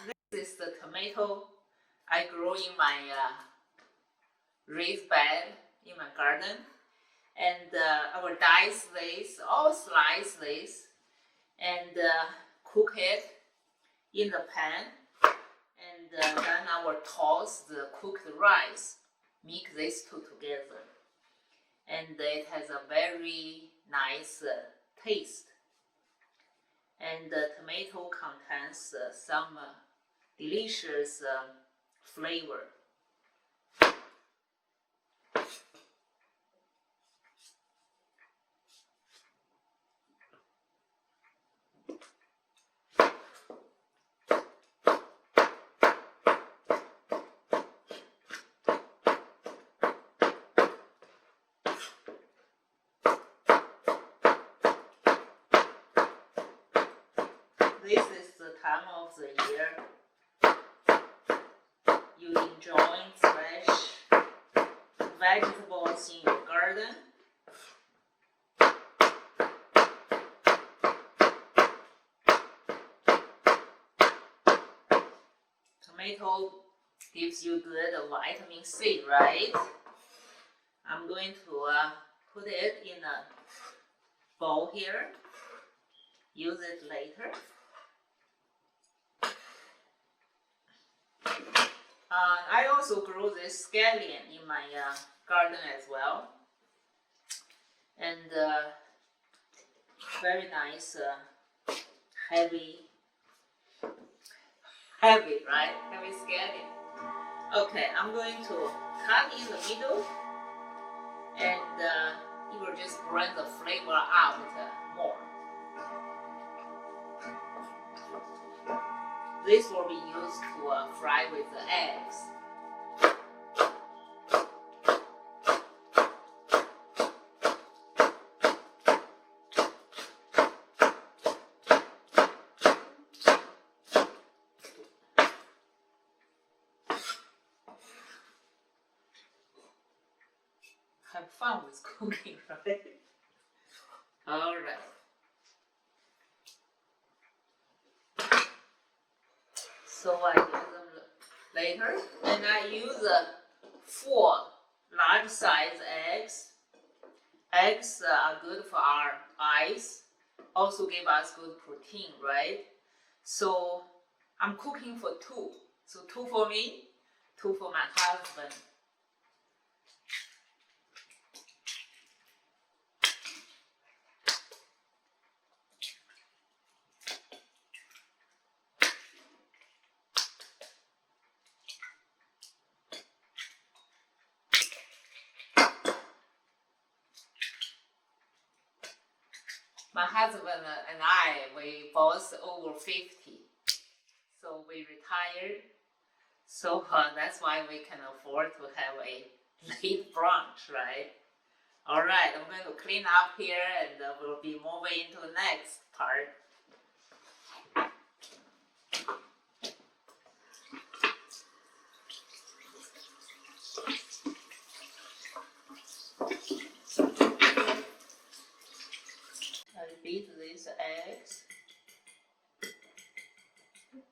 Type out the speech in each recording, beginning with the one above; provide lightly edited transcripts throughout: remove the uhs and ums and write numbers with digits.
this is the tomato I grow in my raised bed in my garden. And I will dice this or slice this and cook it in the pan. And then I will toss the cooked rice, mix these two together. And it has a very nice taste. And the tomato contains some delicious flavor. This is the time of the year you enjoy fresh vegetables in your garden. Tomato gives you good vitamin C, right? I'm going to put it in a bowl here. Use it later. I also grow this scallion in my garden as well, and very nice, heavy, right? Heavy scallion. Okay, I'm going to cut in the middle, and it will just bring the flavor out more. This will be used to fry with the eggs. Have fun with cooking, right? All right. So I use them later, and I use 4 large size eggs. Eggs are good for our eyes, also give us good protein, right? So I'm cooking for 2. So 2 for me, 2 for my husband. My husband and I, we both over 50, so we retired. So that's why we can afford to have a late brunch, right? All right, I'm going to clean up here, and we'll be moving into the next part. Beat these eggs,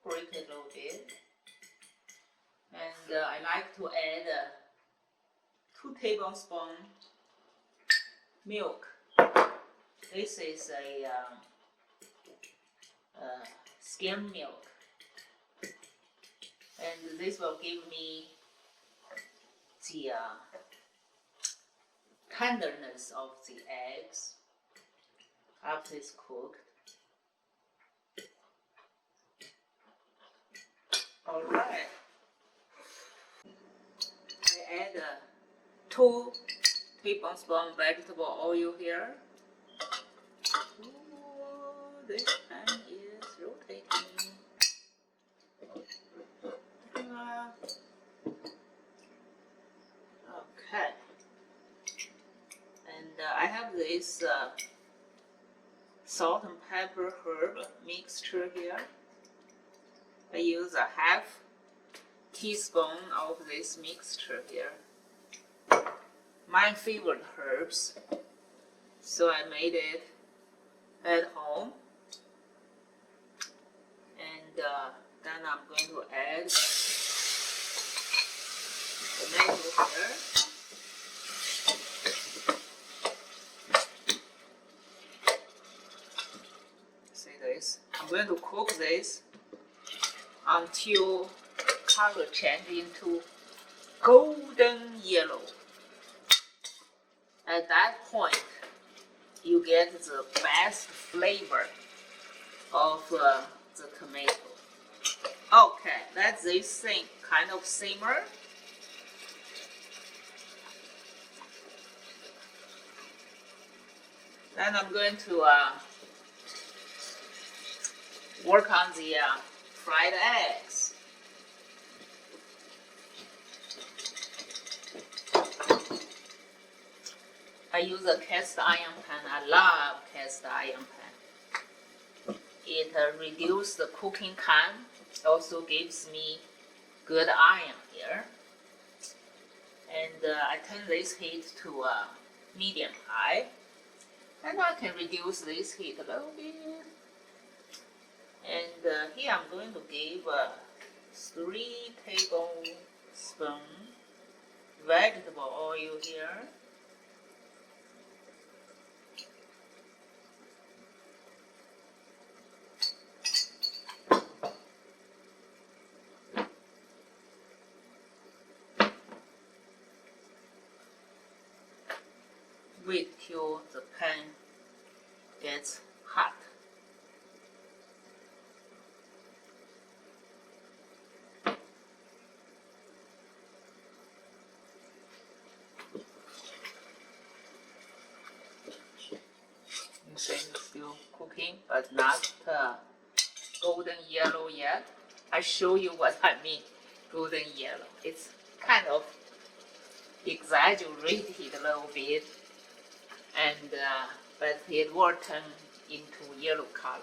break it a little bit, and I like to add 2 tablespoons milk. This is a skim milk, and this will give me the tenderness of the eggs after it's cooked. All right. I add 2 tablespoons vegetable oil here. Ooh, this pan is rotating. Okay. And I have this salt and pepper herb mixture here. I use a half teaspoon of this mixture here. My favorite herbs, so I made it at home. And Then I'm going to add tomato here. See this? I'm going to cook this until color change into golden yellow. At that point, you get the best flavor of the tomato. Okay, let this thing kind of simmer. Then I'm going to work on the fried eggs. I use a cast iron pan. I love cast iron pan. It reduces the cooking time. Also gives me good iron here. And I turn this heat to medium high. And I can reduce this heat a little bit. And here I'm going to give 3 tablespoons vegetable oil here. Wait till the pan gets hot. You see it's still cooking, but not golden yellow yet. I show you what I mean, golden yellow. It's kind of exaggerated a little bit, and but it will turn into yellow color.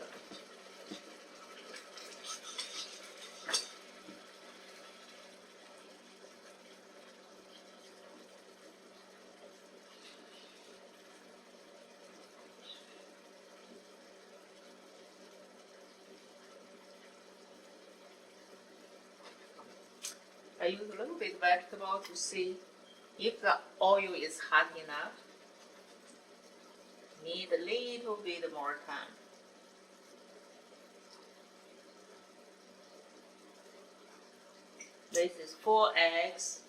I use a little bit of vegetable to see if the oil is hot enough. Need a little bit more time. This is 4 eggs,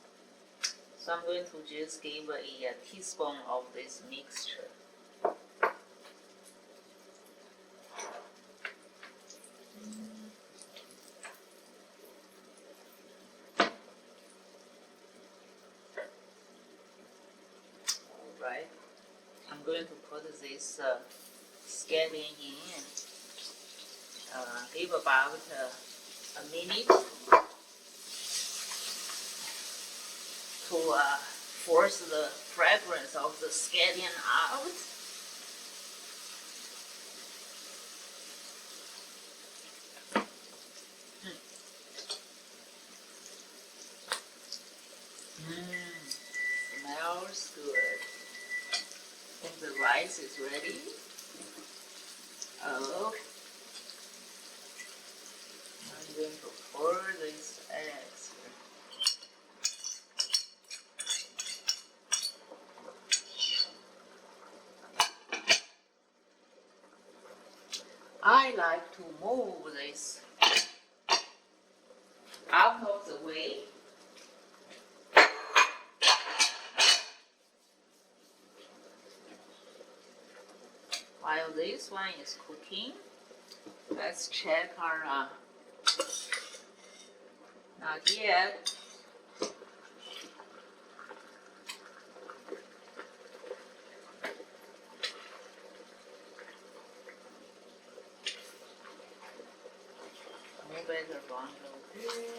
so I'm going to just give a teaspoon of this mixture. Alright, I'm going to put this scallion in and give about a minute to force the fragrance of the scallion out. Smells good. I think the rice is ready. Oh, I'm going to pour these eggs here. I like to move this out of the way. While this one is cooking, let's check our, not yet. Move it around a little bit.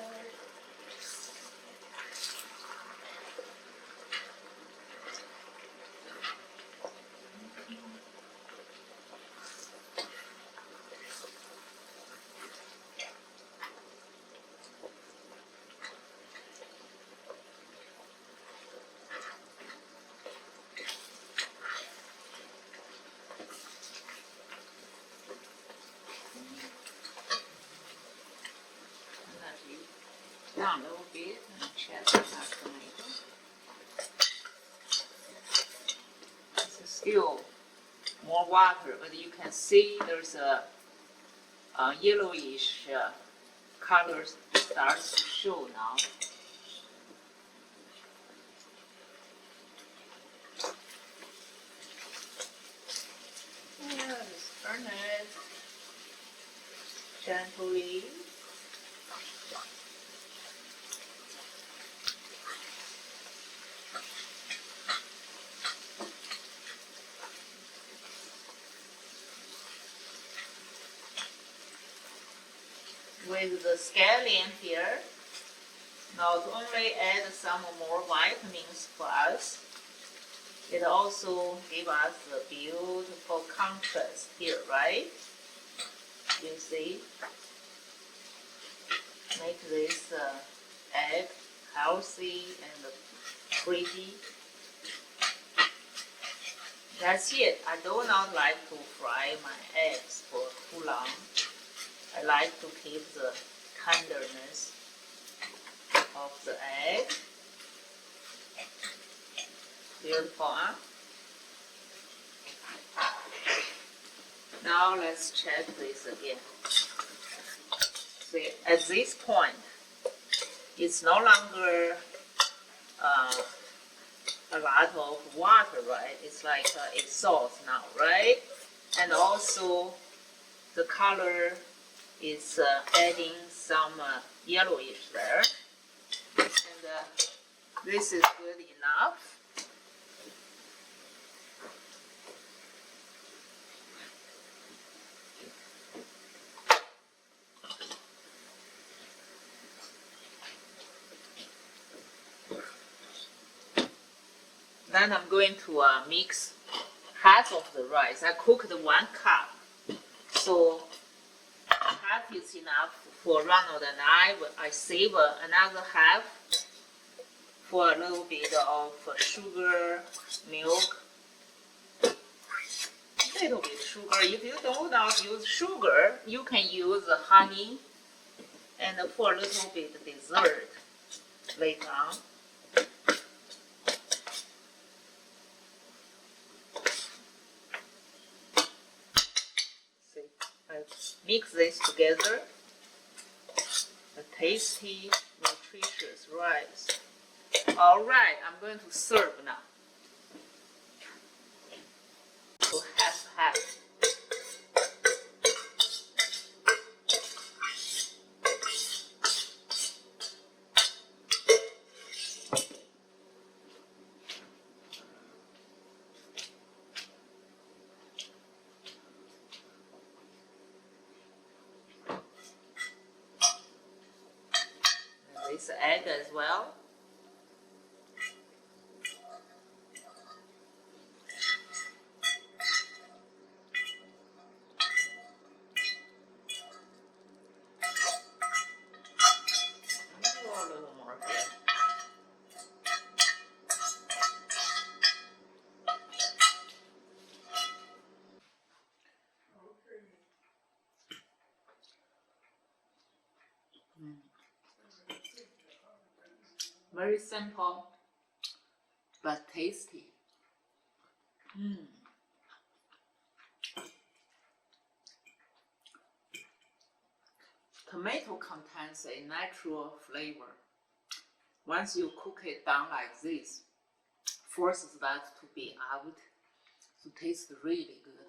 down a little bit and check that tomato. It's still more water, but you can see there's a yellowish color starts to show now. Yeah, just turn it gently. With the scallion here, not only add some more vitamins for us, it also gives us the beautiful contrast here, right? You see? Make this egg healthy and pretty. That's it. I do not like to fry my eggs for too long. I like to keep the tenderness of the egg. Beautiful, huh? Now let's check this again. See, at this point, it's no longer a lot of water, right? It's like it's salt now, right? And also the color is adding some yellowish there. And this is good enough. Then I'm going to mix half of the rice. I cooked 1 cup, so half is enough for Ronald and I save another half for a little bit of sugar, milk, little bit sugar. If you do not use sugar, you can use honey, and for a little bit dessert later on. See, I mix this together. A tasty, nutritious rice. All right, I'm going to serve now. So half. And this egg as well. A little more here. Very simple, but tasty. Tomato contains a natural flavor. Once you cook it down like this, forces that to be out, to taste really good.